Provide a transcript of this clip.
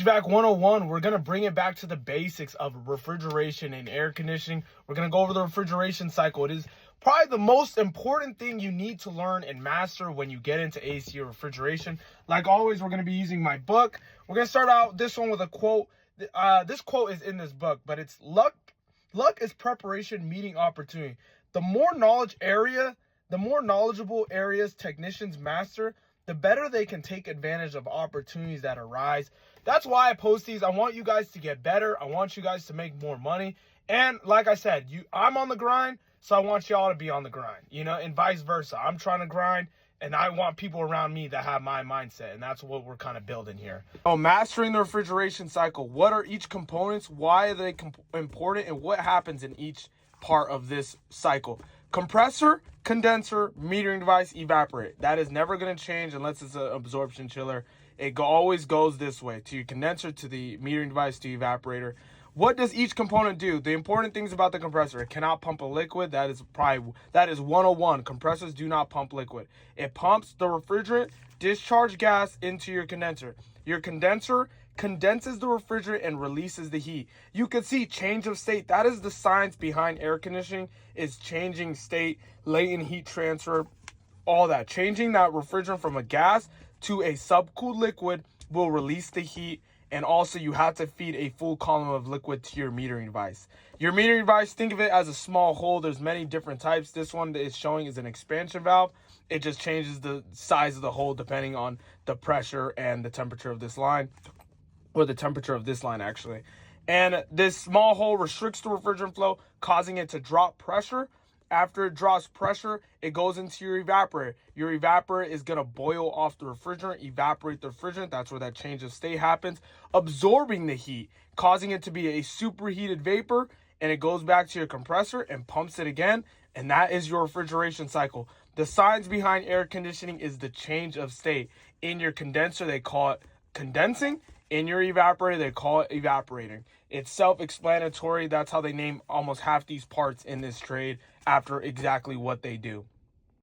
HVAC 101, we're going to bring it back to the basics of refrigeration and air conditioning. We're going to go over the refrigeration cycle. It is probably the most important thing you need to learn and master when you get into AC or refrigeration. Like always, we're going to be using my book. We're going to start out this one with a quote. This quote is in this book, but it's luck is preparation meeting opportunity. The more knowledgeable areas technicians master, the better they can take advantage of opportunities that arise. That's why I post these. I want you guys to get better. I want you guys to make more money. And like I said, I'm on the grind, so I want y'all to be on the grind, and vice versa. I'm trying to grind, and I want people around me that have my mindset, and that's what we're kind of building here. Oh, mastering the refrigeration cycle. What are each components? Why are they important? And what happens in each part of this cycle? Compressor, condenser, metering device, evaporator. That is never going to change unless it's an absorption chiller. It always goes this way, to your condenser, to the metering device, to evaporator. What does each component do? The important things about the compressor: it cannot pump a liquid. That is 101. Compressors do not pump liquid. It pumps the refrigerant discharge gas into your condenser. Your condenser condenses the refrigerant and releases the heat. You can see change of state. That is the science behind air conditioning, is changing state, latent heat transfer, all that. Changing that refrigerant from a gas to a subcooled liquid will release the heat. And also, you have to feed a full column of liquid to your metering device. Your metering device, think of it as a small hole. There's many different types. This one that it's showing is an expansion valve. It just changes the size of the hole depending on the pressure and the temperature of this line, or the temperature of this line, actually. And this small hole restricts the refrigerant flow, causing it to drop pressure. After it drops pressure, it goes into your evaporator. Your evaporator is going to boil off the refrigerant, evaporate the refrigerant. That's where that change of state happens, absorbing the heat, causing it to be a superheated vapor, and it goes back to your compressor and pumps it again, and that is your refrigeration cycle. The science behind air conditioning is the change of state. In your condenser, they call it condensing. In your evaporator, they call it evaporating. It's self-explanatory. That's how they name almost half these parts in this trade after exactly what they do.